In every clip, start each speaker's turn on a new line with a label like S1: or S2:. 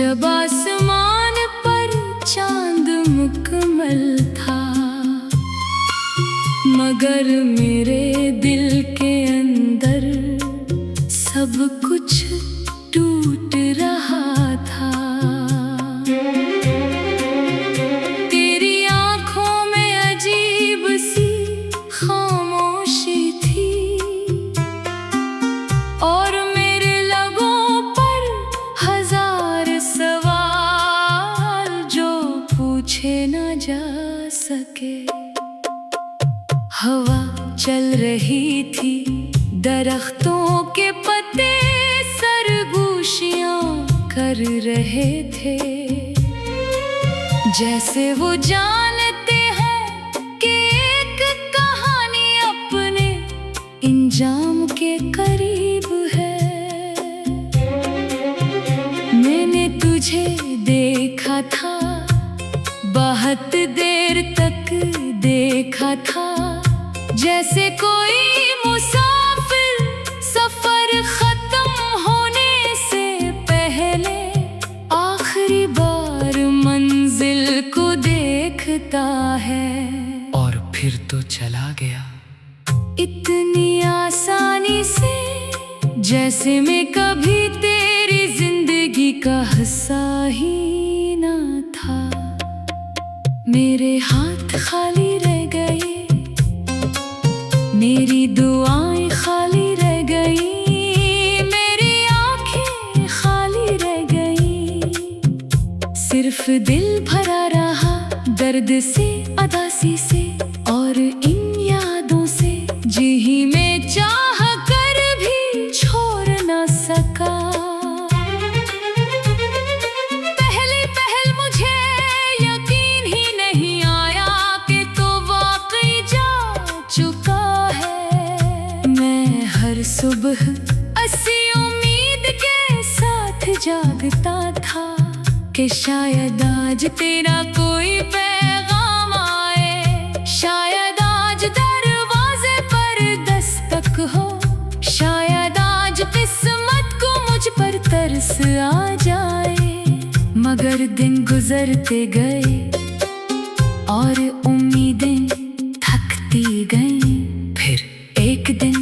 S1: जब आसमान पर चांद मुकम्मल था, मगर मेरे दिल के अंदर सब कुछ टूट रहा था। तेरी आंखों में अजीब सी खामोशी थी और मेरे लबों पर हजार सवाल जो पूछे न जा सके। हवा चल रही थी, दरख्तों के पत्ते सरगोशियां कर रहे थे, जैसे वो जानते हैं कि एक कहानी अपने इंजाम के करीब है। मैंने तुझे देखा था, बहुत देर तक देखा था, जैसे कोई मुसाफिर सफर खत्म होने से पहले आखिरी बार मंजिल को देखता है।
S2: और फिर तो चला गया
S1: इतनी आसानी से, जैसे मैं कभी तेरी जिंदगी का हिस्सा ही ना था। मेरे हाथ खाली रह गए, मेरी दुआएं खाली रह गई, मेरी आंखें खाली रह गई। सिर्फ दिल भरा रहा दर्द से, उदासी से और इन यादों से, जी ही में चाह कर भी छोड़ न सका। पहली पहल मुझे यकीन ही नहीं आया कि तो वाकई जा चुका है। मैं हर सुबह ऐसी उम्मीद के साथ जागता था कि शायद आज तेरा कोई पैगाम आए, शायद आज दरवाजे पर दस्तक हो, शायद आज किस्मत को मुझ पर तरस आ जाए। मगर दिन गुजरते गए और उम्मीदें थकती गईं। फिर एक दिन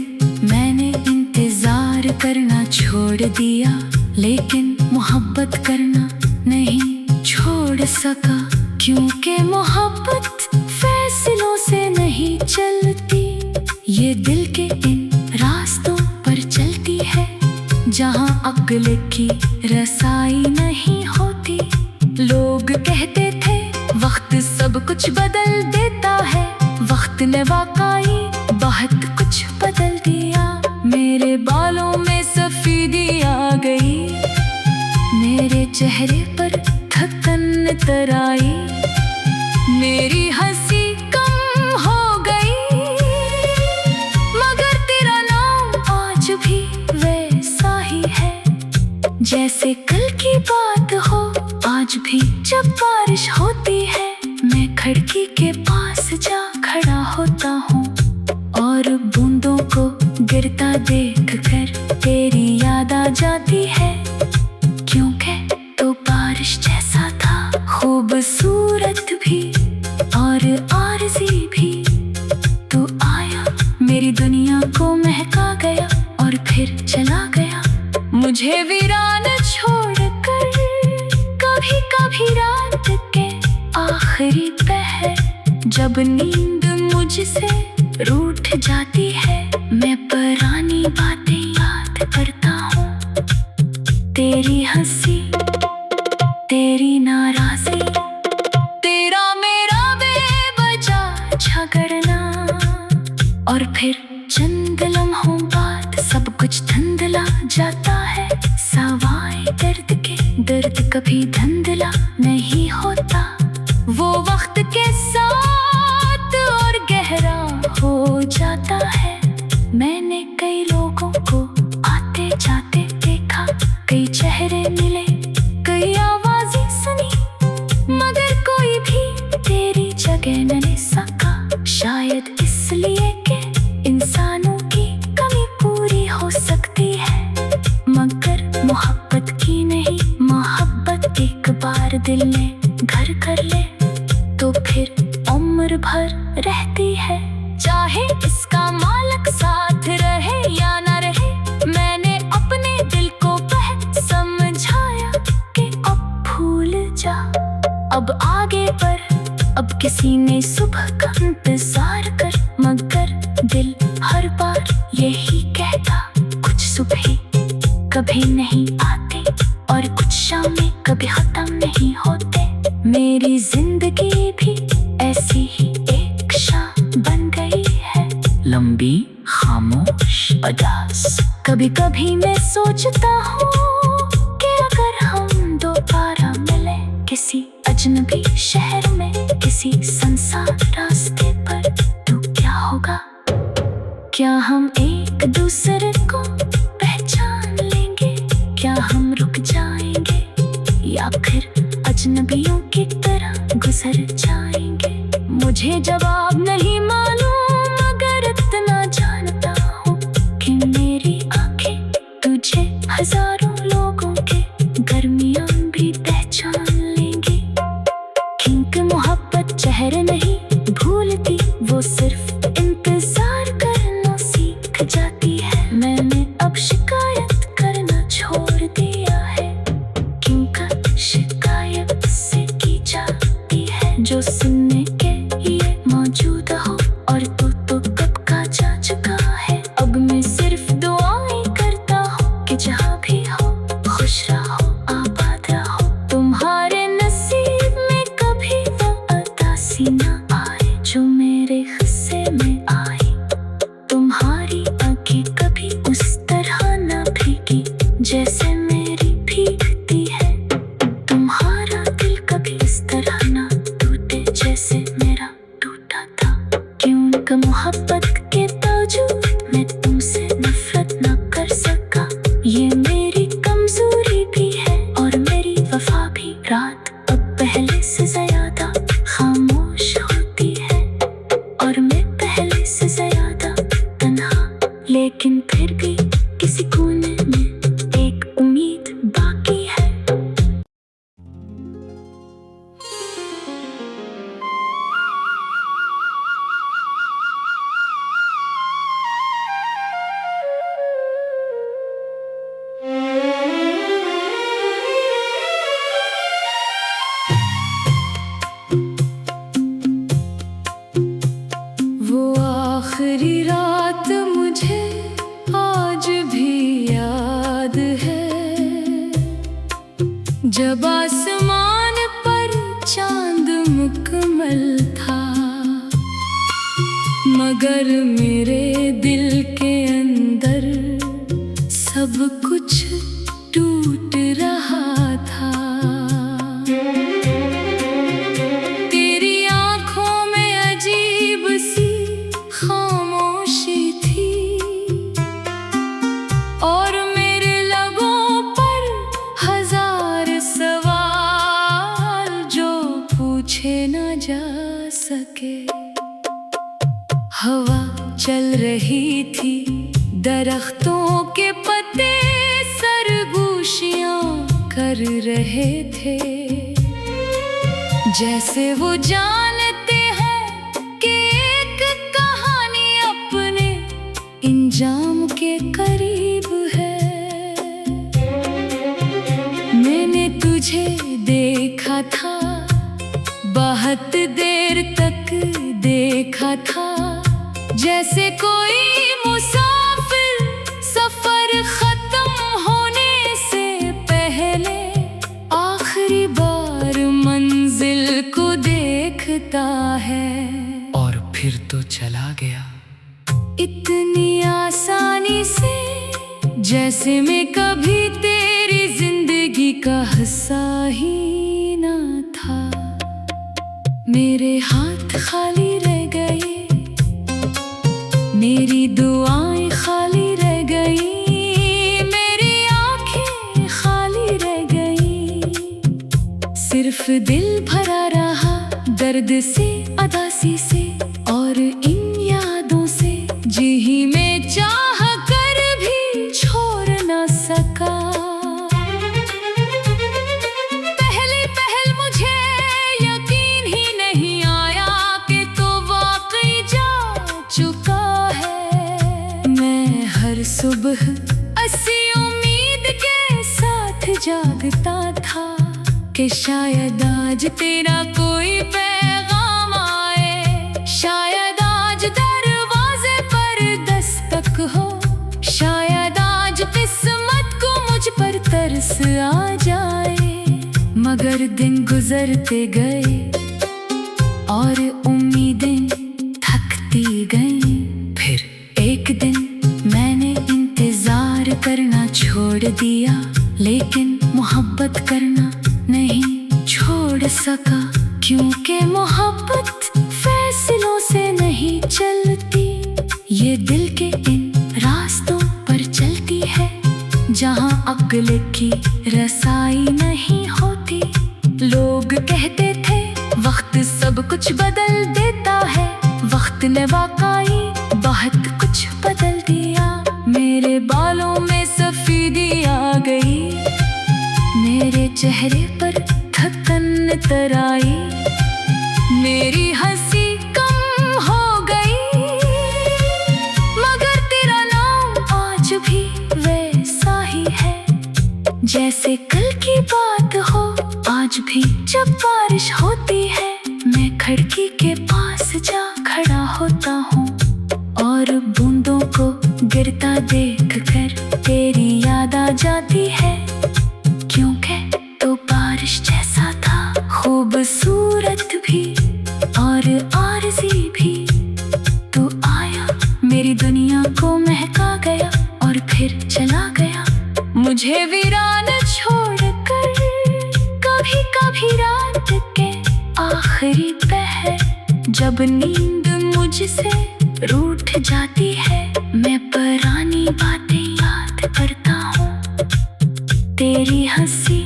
S1: मैंने इंतजार करना छोड़ दिया, लेकिन मोहब्बत करना नहीं छोड़ सका, क्योंकि मोहब्बत फैसलों से नहीं चलती, ये दिल के इन रास्तों पर चलती है जहां अक्ल की रसाई नहीं होती। लोग कहते थे वक्त सब कुछ बदल देता है, वक्त ने वाकई बहुत कुछ बदल दिया। मेरे बालों में सफेदी आ गई, मेरे चेहरे पर थकन तराई, मेरी हंसी कम हो गई, मगर तेरा नाम आज भी वैसा ही है जैसे कल की बात हो। आज भी जब बारिश होती है, मैं खिड़की के पास जा खड़ा होता हूँ और बूंदों को गिरता देखकर तेरी याद आ जाती है, क्योंकि तो बारिश जैसा था, खूबसूरत भी और आरज़ी भी। तू आया, मेरी दुनिया को महका गया और फिर चला गया, मुझे वीरान छोड़कर। कभी कभी रात के आखिरी पहर, जब नींद मुझसे रूठ जाती है, मैं पुरानी बातें याद करता हूँ। तेरी हंसी, तेरी नाराज़ी, तेरा मेरा बेवजह झगड़ना, और फिर चंद लम्हों बाद सब कुछ धुंधला जाता है। सवाए दर्द के दर्द कभी धुंधला नहीं होता, वो वक्त के साथ और गहरा हो जाता है। मैंने कई लोगों को आते जाते देखा, कई चेहरे मिले, कई आवाजें सुनी, मगर कोई भी तेरी जगह न ले सका। शायद इसलिए कि इंसानों की कमी पूरी हो सकती है, मगर मोहब्बत की नहीं, मोहब्बत एक बार दिल में घर कर ले तो फिर उम्र भर रहती है। चाहे इसका मालिक साथ रहे या ना रहे, मैंने अपने दिल को समझाया कि अब भूल जा, अब आगे बढ़। अब किसी ने सुबह का इंतजार कर, मगर दिल हर बार यही कहता, कुछ सुबह कभी नहीं आते और कुछ शामें कभी खत्म नहीं होते। मेरी जिंदगी भी ऐसी ही एक शाम बन गई है, लंबी, खामोश, उदास। कभी कभी मैं सोचता हूँ कि अगर हम दोबारा मिले किसी अजनबी शहर में, किसी सुनसान रास्ते पर, तो क्या होगा? क्या हम एक दूसरे को पहचान लेंगे? क्या हम रुक जाएंगे या फिर अजनबियों की तरह गुजर जाएंगे? मुझे जवाब नहीं मालूम, मगर इतना जानता हूँ कि मेरी आंखें तुझे हजारों लोगों के दरमियान भी पहचान लेंगी। क्योंकि मोहब्बत चेहरे नहीं भूलती, वो सिर्फ इंतजार करना सीख जाती है। मैंने अब शिकायत करना छोड़ दिया है, क्योंकि शिकायत से की जाती है जो सुनने के लिए मौजूद हो, और तो कब का जा चुका है। अब मैं सिर्फ दुआएं करता हूँ कि जहाँ भी हो खुश रहो, आबाद रहो। तुम्हारे नसीब में कभी वो उदासी ना आए जो मेरे हिस्से में आई। तुम्हारी आंखें कभी उस तरह ना भीगी जैसे मेरी भीगती है। तुम्हारा दिल कभी इस तरह ना टूटे जैसे मेरा टूटा था। क्योंकि मोहब्बत के बावजूद मैं तुमसे नफरत ना कर सका, ये मेरी कमजोरी भी है और मेरी वफा भी। रात अब पहले से ज्यादा खामोश होती है और मैं पहले से ज्यादा तन्हा, लेकिन फिर भी किसी कोने में एक उम्मीद बाकी है। वो आखिरी रात मुझे आज भी याद है, जब आसमान पर चांद मुकम्मल था, मगर मेरे दिल के अंदर सब कुछ टूट रहा था। तेरी आंखों में अजीब सी खामोशी थी और मेरे लबों पर हजार सवाल जो पूछे न जा सके। हवा चल रही थी, दरख्तों के पत्ते सरगोशियां कर रहे थे, जैसे वो जानते हैं कि एक कहानी अपने इंजाम के करीब है। मैंने तुझे देखा था, बहुत देर तक देखा था, जैसे कोई मुसाफिर सफर खत्म होने से पहले आखिरी बार मंजिल को देखता है,
S2: और फिर तो चला गया
S1: इतनी आसानी से जैसे मैं कभी तेरी जिंदगी का हिस्सा ही ना था। मेरे हाथ खाली रह गए, मेरी दुआएं खाली रह गई, मेरी आंखें खाली रह गई। सिर्फ दिल भरा रहा दर्द से, उदासी से और इन यादों से, जी में चाह कर भी छोड़ न सका। सुबह ऐसी उम्मीद के साथ जागता था कि शायद आज तेरा कोई पैगाम आए, शायद आज दरवाजे पर दस्तक हो, शायद आज किस्मत को मुझ पर तरस आ जाए। मगर दिन गुजरते गए और उम्मीदें थकती गईं।
S2: फिर
S1: एक दिन मैंने इंतजार करना छोड़ दिया, लेकिन मोहब्बत करना नहीं छोड़ सका, क्योंकि मोहब्बत फैसलों से नहीं चलती। ये दिल के इन रास्तों पर चलती है जहाँ अक्ल की रसाई नहीं होती। लोग कहते थे वक्त सब कुछ बदल देता है, वक्त ने वाकई बहुत कुछ बदल दिया। मेरे बालों में सफेदी आ गई, मेरे चेहरे पर थकन तराई, मेरी हंसी कम हो गई। मगर तेरा नाम आज भी वैसा ही है जैसे कल की बात हो। आज भी जब बारिश होती है मैं खिड़की के पास जा खड़ा होता हूँ और बूंदों को गिरता देखकर तेरी याद आ जाती है, क्योंकि तो बारिश जैसा था खूबसूरत भी और आरज़ी भी। तू आया मेरी दुनिया को महका गया और फिर चला गया, मुझे वीरान छोड़कर। कभी कभी रात के आखिरी पहर जब नींद मुझसे रूठ जाती है, मैं पुरानी बातें याद करता हूँ। तेरी हंसी,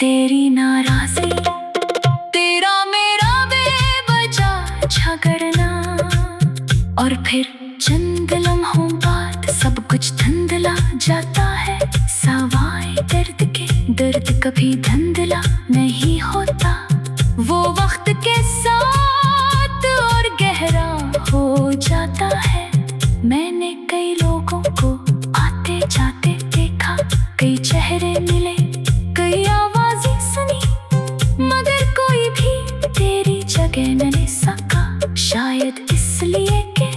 S1: तेरी नाराज़ी, तेरा मेरा बेवजह झगड़ना, और फिर चंद लम्हों बाद सब कुछ धुंधला जाता है। सवाए दर्द कभी धुंधला नहीं होता, वो वक्त के साथ और गहरा हो जाता है। मैंने कई लोगों को आते जाते देखा, कई चेहरे मिले, कई आवाजें सुनी, मगर कोई भी तेरी जगह न ले सका। शायद इसलिए कि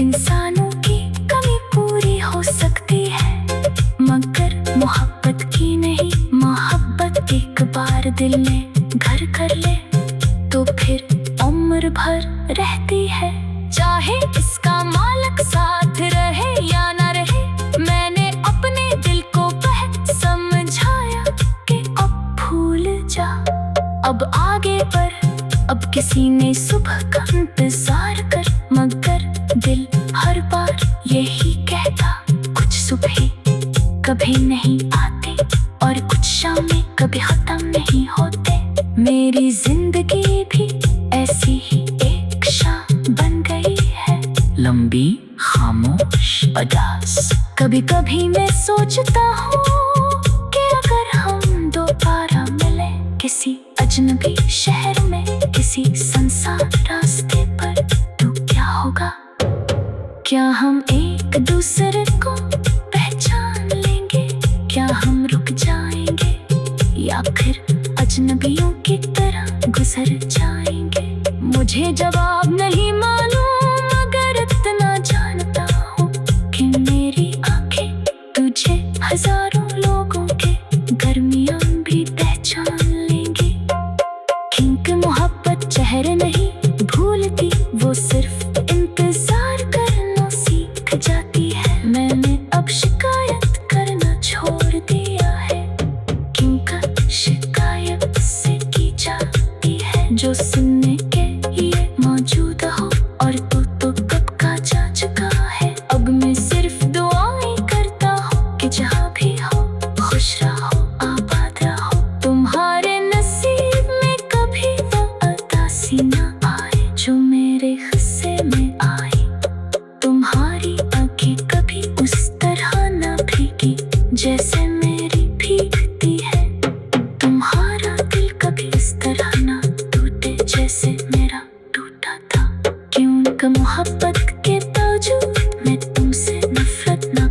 S1: इंसानों की कमी पूरी हो सकती है, मगर मोहब्बत की नहीं। मोहब्बत एक बार दिल में घर कर ले तो फिर उम्र भर रहती है, चाहे इसका मालिक साथ रहे या ना रहे। मैंने अपने दिल को समझाया कि अब भूल जा, अब आगे बढ़, अब किसी ने सुबह का इंतजार कर। मगर दिल हर बार यही कहता, कुछ सुबह कभी नहीं आती और कुछ शामें कभी खत्म नहीं होते। मेरी जिंदगी भी ऐसी ही एक शाम बन गई है, लंबी खामोश उदास। कभी कभी मैं सोचता हूँ कि अगर हम दोबारा मिले किसी अजनबी शहर में, किसी सुनसान रास्ते पर, तो क्या होगा? क्या हम एक दूसरे को पहचान लेंगे? क्या हम रुक जाएंगे या फिर अजनबियों की तरह गुजर जाएंगे? मुझे जवाब नहीं मालूम, मगर इतना जानता हूँ कि मेरी आंखें तुझे हजारों लोगों के दरमियान भी पहचान लेंगी। क्योंकि मोहब्बत चेहरे नहीं भूलती, वो सिर्फ इंतजार करना सीख जाती है। मैंने अब शिकायत करना छोड़ दिया है, क्योंकि शिकायत से की जाती है जो सुनने के लिए मौजूद हो, और तो कब का जा चुका है। अब मैं सिर्फ दुआएं करता हूँ कि जहाँ भी हो खुश रहो, आबाद रहो। तुम्हारे नसीब में कभी वो उदासी ना आए जो मेरे हिस्से में आई। तुम्हारी आंखें कभी उस तरह ना भीगी जैसे मेरी भीगती है। तुम्हारा दिल कभी इस तरह ना टूटे जैसे मेरा टूटा था। क्योंकि मोहब्बत के बावजूद मैं तुमसे नफरत ना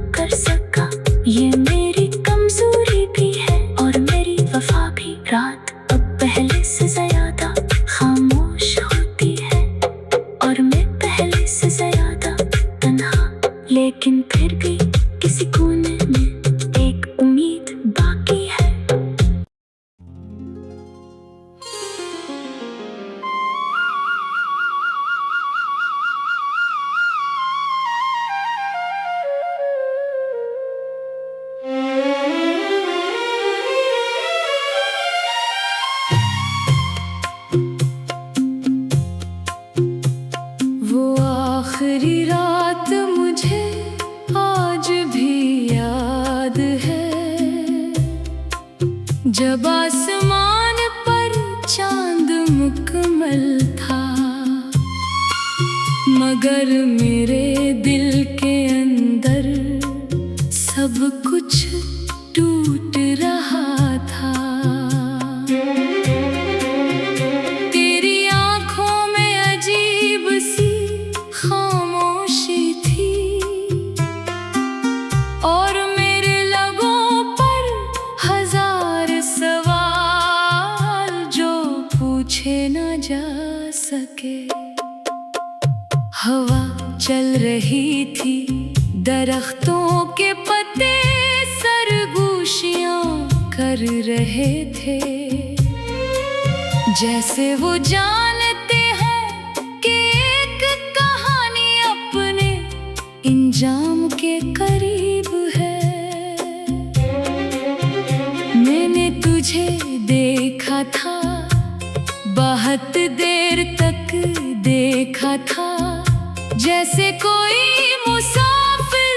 S1: आसमान पर चांद मुकम्मल था, मगर मेरे दिल के अंदर सब कुछ टूट रहा था। तेरी आंखों में अजीब सी खामोशी थी और मेरे लबों पर हजार सवाल जो पूछे न जा सके। हवा चल रही थी, दरख्तों के पत्ते सरगोशियां कर रहे थे, जैसे वो जानते हैं कि एक कहानी अपने इंजाम के करीब है। मैंने तुझे देखा था, बहुत देर तक देखा था, जैसे कोई मुसाफिर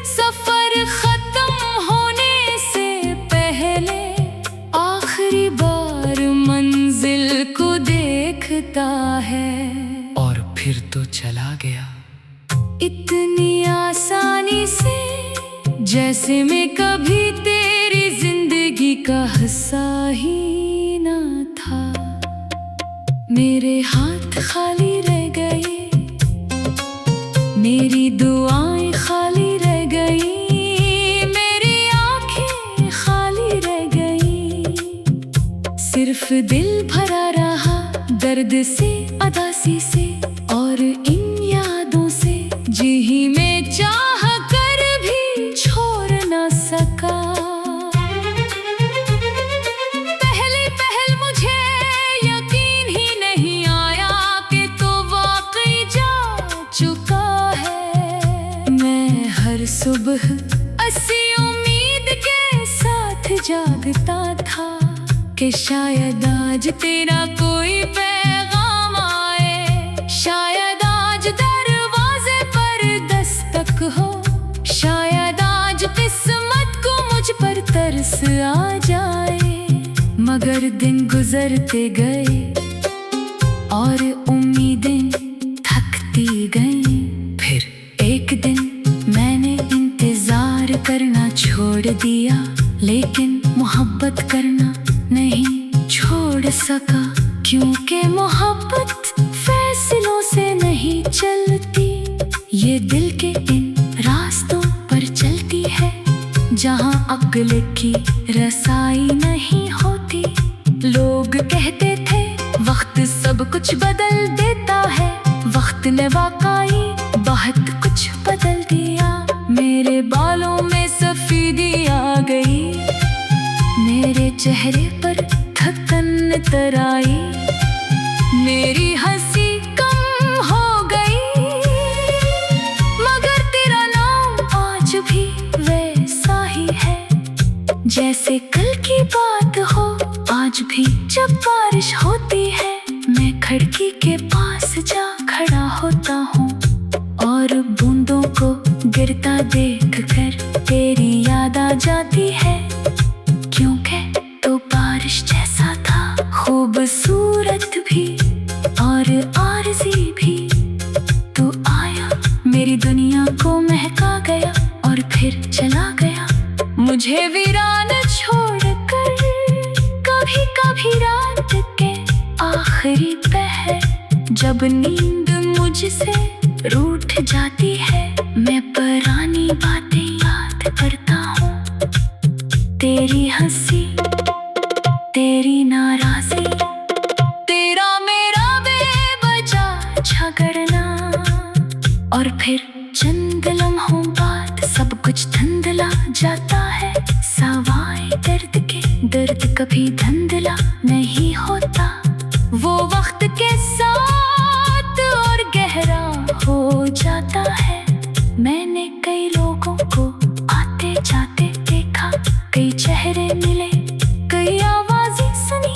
S1: सफर खत्म होने से पहले आखिरी बार मंजिल को देखता है।
S2: और फिर तो चला गया
S1: इतनी आसानी से, जैसे मैं कभी तेरी जिंदगी का हिस्सा ही ना था। मेरे हाथ खाली रह गए, मेरी दुआएं खाली रह गई, मेरी आंखें खाली रह गई। सिर्फ दिल भरा रहा दर्द से, उदासी से और इन यादों से, जी ही में चाह कर भी छोड़ ना सका। पहली पहल मुझे यकीन ही नहीं आया कि तो वाकई जा चुका है। मैं हर सुबह ऐसी उम्मीद के साथ जागता था कि शायद आज तेरा कोई पैगाम आए, शायद आज दरवाजे पर दस्तक हो, शायद आज किस्मत को मुझ पर तरस आ जाए। मगर दिन गुजरते गए और उम्मीदें थकती गईं।
S2: फिर
S1: एक दिन मैंने इंतजार करना छोड़ दिया, लेकिन मोहब्बत करना नहीं छोड़ सका, क्योंकि मोहब्बत फैसलों से नहीं चलती, ये दिल के इन रास्तों पर चलती है जहां अक्ल की रसाई नहीं होती। लोग कहते थे वक्त सब कुछ बदल देता है, वक्त ने वाकई बहुत कुछ बदल दिया। मेरे बालों में सफेदी आ गई, मेरे चेहरे पर थकन तर आई, मेरी हंसी कम हो गई, मगर तेरा नाम आज भी वैसा ही है जैसे कल की बात हो। आज भी जब बारिश होती है, मैं खिड़की के पास जा खड़ा होता हूँ और बूंदों को गिरता देखकर तेरी याद आ जाती है, क्योंकि तो बारिश जैसा था, खूबसूरत भी और आरज़ी भी। तू आया, मेरी दुनिया को महका गया और फिर चला गया, मुझे वीरान छोड़कर। कभी कभी रात के आखिरी पहर, जब नींद मुझसे रूठ जाती है, मैं पुरानी बातें याद करता हूँ। तेरी हंसी, तेरी नाराज़ी, तेरा मेरा बेवजह झगड़ना, और फिर चंद लम्हों बाद सब कुछ धुंधला जाता है। सवाए दर्द के दर्द कभी धुंधला नहीं होता, वो वक्त के साथ और गहरा हो जाता है। मैंने कई लोगों को आते जाते देखा, कई चेहरे मिले, कई आवाजें सुनी,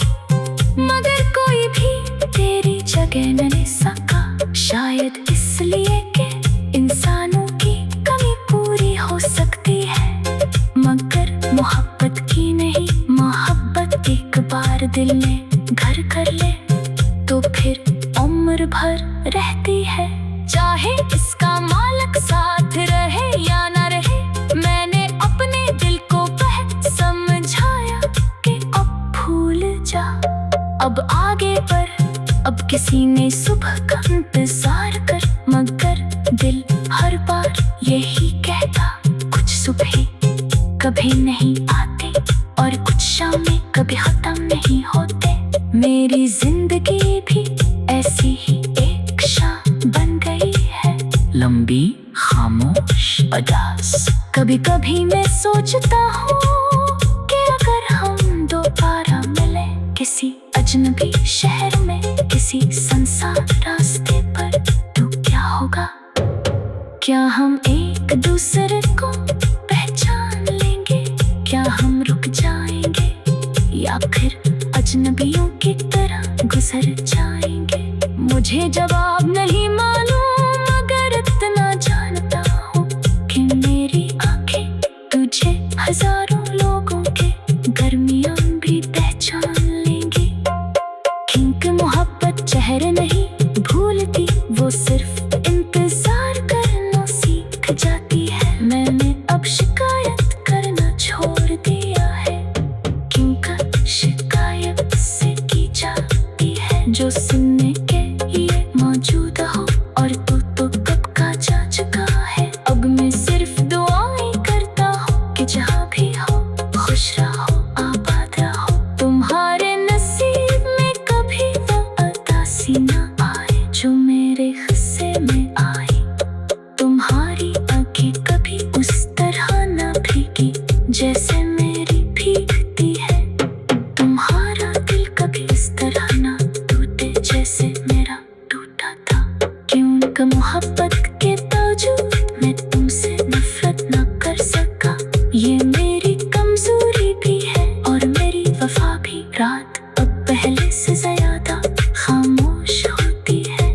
S1: मगर कोई भी तेरी जगह न ले सका। शायद इसलिए कि इंसानों की कमी पूरी हो सकती है, मगर मोहब्बत की नहीं। मोहब्बत एक बार दिल में घर कर ले तो फिर उम्र भर रहती है। चाहे इसका मालिक साथ रहे या ना रहे, मैंने अपने दिल को वह समझाया कि अब भूल जा, अब आगे बढ़। अब किसी ने सुबह का इंतजार कर, मगर दिल हर बार यही कहता, कुछ सुबह कभी नहीं आती और कुछ शामें कभी खत्म नहीं होते। मेरी जिंदगी भी ऐसी ही एक शाम बन गई है, लंबी खामोश उदास। कभी कभी मैं सोचता हूँ कि अगर हम दोबारा मिले किसी अजनबी शहर में, किसी सुनसान रास्ते पर, तो क्या होगा? क्या हम एक दूसरे को पहचान लेंगे? क्या हम रुक जाएंगे या फिर अजनबियों की तरह गुजर जाएंगे? मुझे जवाब नहीं मालूम, मगर इतना जानता हूँ कि मेरी आंखें तुझे हजारों लोगों के दरमियान भी पहचान लेंगी। क्योंकि मोहब्बत चेहरे नहीं भूलती, वो सिर्फ इंतजार करना सीख जाती है। मैंने अब शिकायत करना छोड़ दिया है, क्योंकि शिकायत से की जाती है जो सुनने के लिए मौजूद हो, और तो कब का जा चुका है। अब मैं सिर्फ दुआएं करता हूँ कि जहाँ भी हो खुश रहो, आबाद रहो। तुम्हारे नसीब में कभी वो उदासी ना आए जो मेरे हिस्से में आई। तुम्हारी आंखें कभी उस तरह ना भीगी जैसे मेरी भीगती है। तुम्हारा दिल कभी इस तरह ना टूटे जैसे मेरा टूटा था। क्योंकि मोहब्बत के बावजूद मैं तुमसे नफरत ना कर सका, ये मेरी कमजोरी भी है और मेरी वफा भी। रात अब पहले से ज्यादा खामोश होती है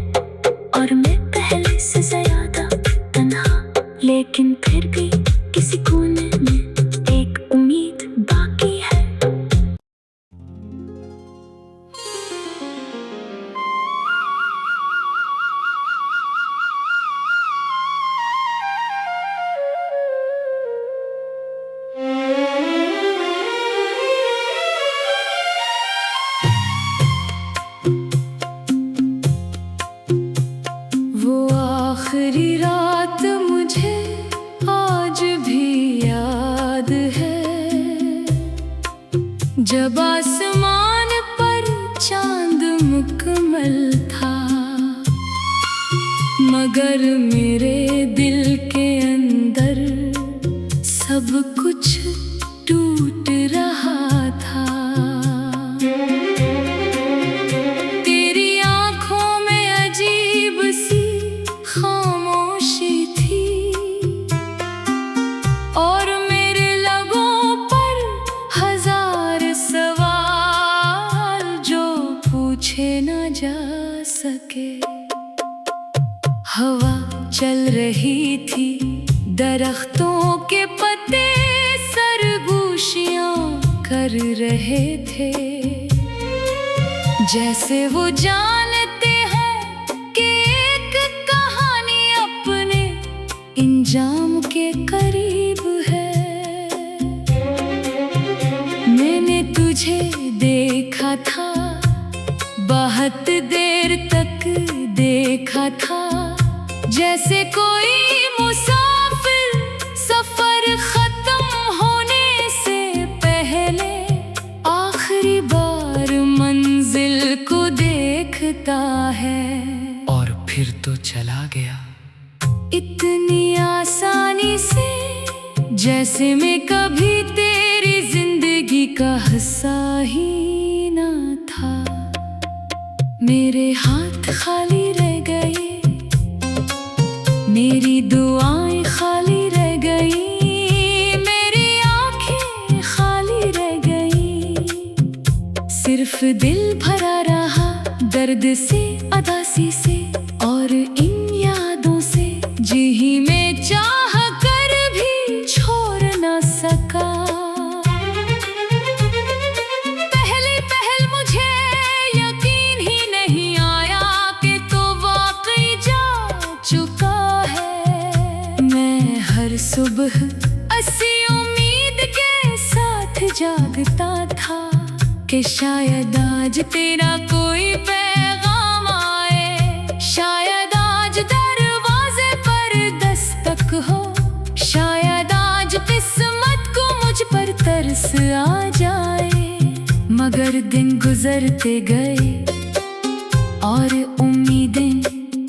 S1: और मैं पहले से ज्यादा तन्हा, लेकिन फिर भी किसी कोने में एक उम्मीद बाकी है। वो आखिरी रात मुझे आज भी याद है, जब आसमान पर चांद मुकम्मल था, मगर मेरे दिल के अंदर सब कुछ टूट रहा था। तेरी आंखों में अजीब सी खामोशी थी और मेरे लबों पर हजार सवाल जो पूछे न जा सके। हवा चल रही थी, दरख्तों के पत्ते सरगोशियां कर रहे थे, जैसे वो जानते हैं कि एक कहानी अपने इंजाम के करीब है। मैंने तुझे देखा था, बहुत देर तक देखा था, जैसे कोई मुसाफिर सफर खत्म होने से पहले आखिरी बार मंजिल को देखता है।
S2: और फिर तो चला गया
S1: इतनी आसानी से, जैसे मैं कभी तेरी जिंदगी का हिस्सा ही ना था। मेरे हाथ खाली रह गए, मेरी दुआएं खाली रह गई, मेरी आंखें खाली रह गई। सिर्फ दिल भरा रहा दर्द से, उदासी से और इन यादों से, जी में चाह कर भी छोड़ ना सका। पहले पहले सुबह असी उम्मीद के साथ जागता था कि शायद आज तेरा कोई पैगाम आए, शायद आज दरवाजे पर दस्तक हो, शायद आज किस्मत को मुझ पर तरस आ जाए। मगर दिन गुजरते गए और उम्मीदें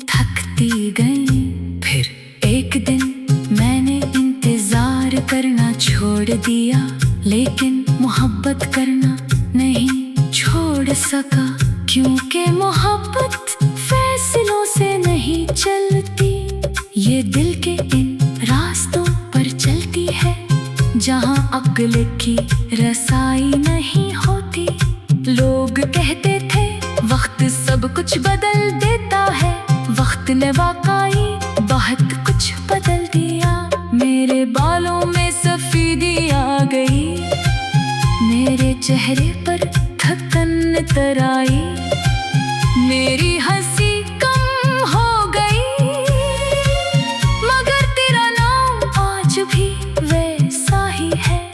S1: थकती गईं। फिर एक दिन मैंने इंतजार करना छोड़ दिया, लेकिन मोहब्बत करना नहीं छोड़ सका, क्योंकि मोहब्बत फैसलों से नहीं चलती, ये दिल के इन रास्तों पर चलती है जहाँ अक्ल की रसाई नहीं होती। लोग कहते थे वक्त सब कुछ बदल देता है, वक्त ने वाकई बहुत कुछ बदल दिया। मेरे बालों में सफेदी आ गई, मेरे चेहरे पर थकन तराई, मेरी हंसी कम हो गई, मगर तेरा नाम आज भी वैसा ही है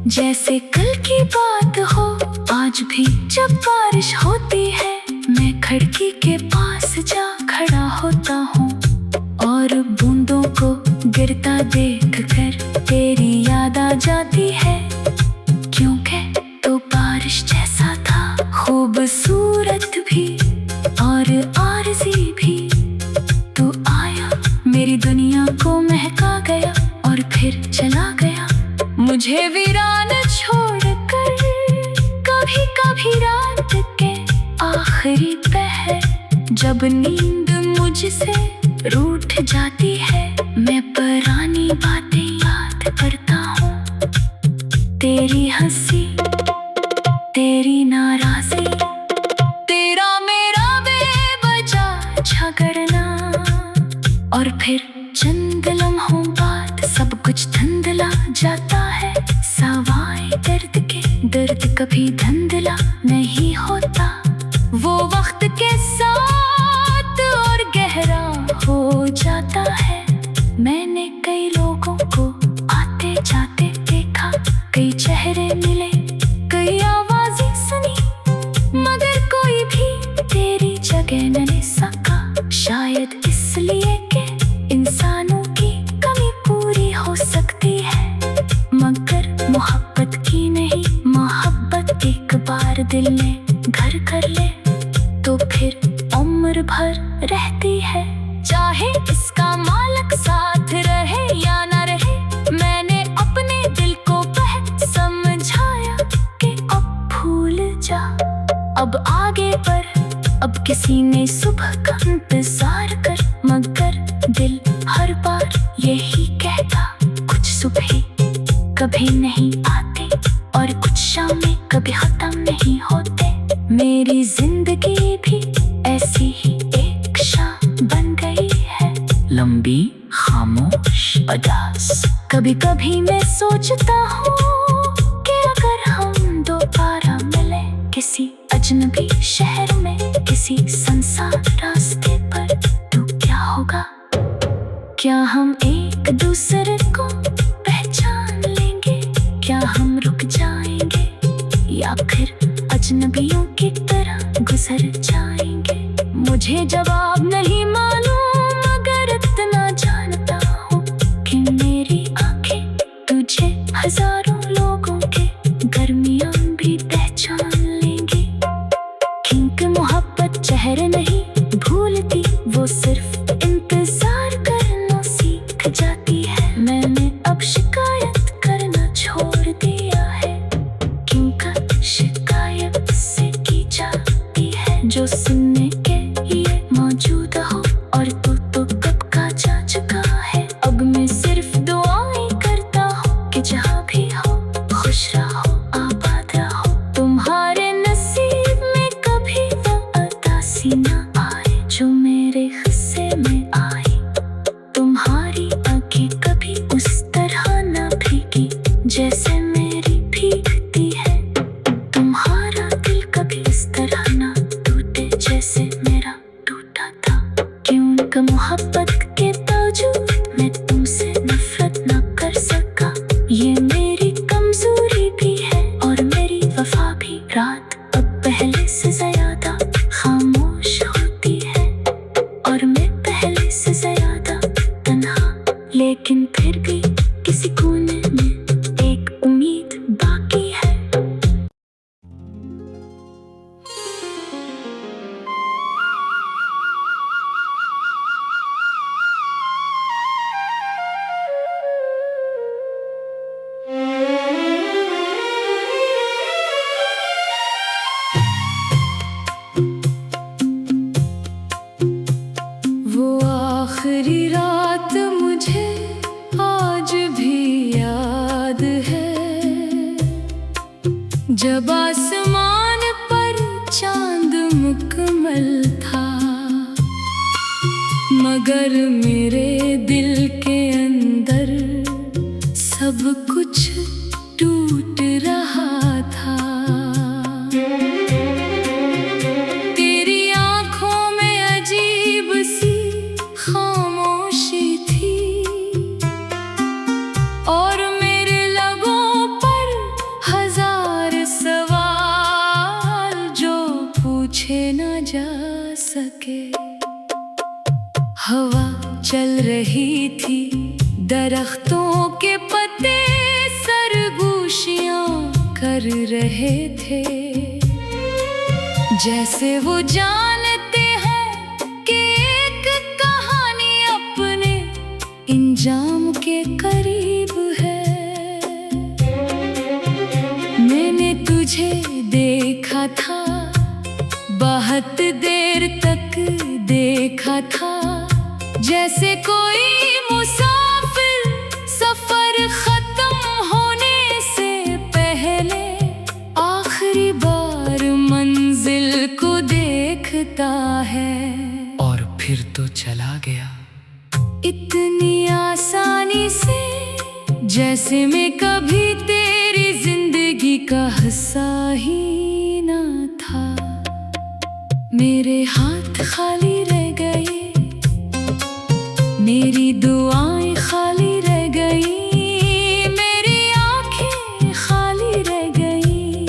S1: जैसे कल की बात हो। आज भी जब बारिश होती है मैं खिड़की के पास जा खड़ा होता हूँ और बूंदों को गिरता देखकर तेरी याद आ जाती है, क्योंकि तो बारिश जैसा था खूबसूरत भी और आरज़ी भी। तू आया मेरी दुनिया को महका गया और फिर चला गया, मुझे वीरान छोड़कर। कभी कभी रात के आखिरी पहर जब नींद मुझसे रूठ जाती है, मैं पुरानी बातें याद करता हूँ, तेरी हंसी, तेरी नाराज़ी, तेरा मेरा बेवजह झगड़ना। और फिर चंद लम्हों बाद सब कुछ धुंधला जाता है, सवाए दर्द के दर्द कभी धुंधला नहीं होता, वो वक्त के साथ और गहरा हो जाता है। मैंने कई लोगों को आते जाते देखा, कई चेहरे मिले, कई आवाजें सुनी, मगर कोई भी तेरी जगह न ले सका। शायद इसलिए कि इंसानों की कमी पूरी हो सकती है, मगर मोहब्बत की नहीं। मोहब्बत एक बार दिल में घर कर ले तो फिर उम्र भर रहती है, चाहे इसका मालिक साथ रहे या ना रहे। मैंने अपने दिल को समझाया कि अब भूल जा, अब आगे बढ़, अब किसी ने सुबह का इंतजार कर। मगर दिल हर बार यही कहता, कुछ सुबह कभी नहीं आते और कुछ शामें कभी खत्म नहीं होते। मेरी जिंदगी भी ऐसी ही एक शाम बन गई है, लंबी, खामोश, उदास। कभी कभी मैं सोचता हूँ कि अगर हम दोबारा मिले किसी अजनबी शहर में, किसी सुनसान रास्ते पर, तो क्या होगा? क्या हम एक दूसरे को पहचान लेंगे? क्या हम रुक जाएंगे या फिर अजनबियों की तरह गुजर जाएंगे? मुझे जवाब नहीं मालूम, मगर इतना जानता हूँ कि मेरी आंखें तुझे हजारों लोगों के दरमियान भी पहचान लेंगी, क्योंकि मोहब्बत चेहरे नहीं भूलती, वो सिर्फ इंतजार करना सीख जाती है। मैंने अब शिकायत करना छोड़ दिया है, क्योंकि शिकायत से की जाती है जो सुनने के लिए मौजूद हो, और तू तो कब का जा चुका है। अब मैं सिर्फ दुआएं करता हूँ कि जहाँ भी हो खुश रहो, आबाद रहो। तुम्हारे नसीब में कभी वो उदासी ना आए जो मेरे हिस्से में आई, तुम्हारी आंखें कभी उस तरह ना भीगी जैसे मेरी भीगती है, तुम्हारा दिल कभी इस तरह ना टूटे पहले से ज्यादा खामोश होती है, और मैं पहले से ज्यादा तन्हा, लेकिन फिर भी किसी कोने में एक उम्मीद बाकी है। वो आखिरी रात मुझे आज भी याद है, जब आसमान पर चांद मुकम्मल था, मगर मेरे दिल के अंदर सब कुछ टूट रहा था। तेरी आंखों में अजीब सी खामोशी थी, और मेरे लबों पर हजार सवाल जो पूछे न जा सके। हवा चल रही थी, दरख्तों के पत्ते सरगोशियां कर रहे थे, जैसे वो जानते हैं कि एक कहानी अपने इंजाम के करीब है। मैंने तुझे देखा था, बहुत देर तक देखा था, जैसे कोई मुसाफिर सफर खत्म होने से पहले आखिरी बार मंजिल को देखता है।
S2: और फिर तो चला गया
S1: इतनी आसानी से, जैसे मैं कभी तेरी जिंदगी का हिस्सा ही ना था। मेरे हाथ खाली रह गए, मेरी दुआएं खाली रह गई, मेरी आंखें खाली रह गई,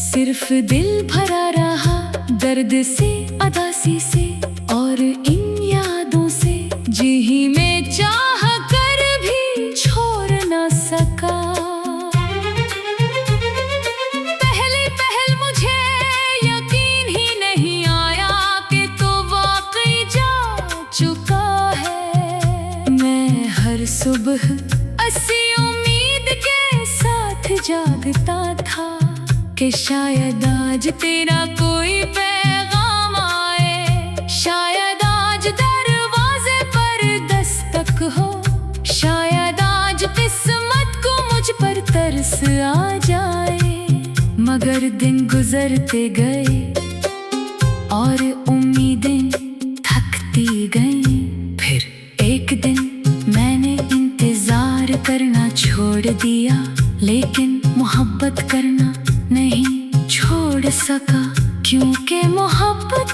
S1: सिर्फ दिल भरा रहा दर्द से, अदासी से, और इन यादों से, जी ही में चाह कर भी छोड़ ना सका। पहली पहल मुझे यकीन ही नहीं आया कि तो वाकई जा चुका है। मैं हर सुबह ऐसी उम्मीद के साथ जागता था कि शायद आज तेरा कोई पैगाम आए, शायद आज दरवाजे पर दस्तक हो, शायद आज किस्मत को मुझ पर तरस आ जाए। मगर दिन गुजरते गए और उम्मीदें थकती गईं। फिर एक दिन मैंने इंतजार करना छोड़ दिया, लेकिन मोहब्बत करना नहीं छोड़ सका, क्योंकि मोहब्बत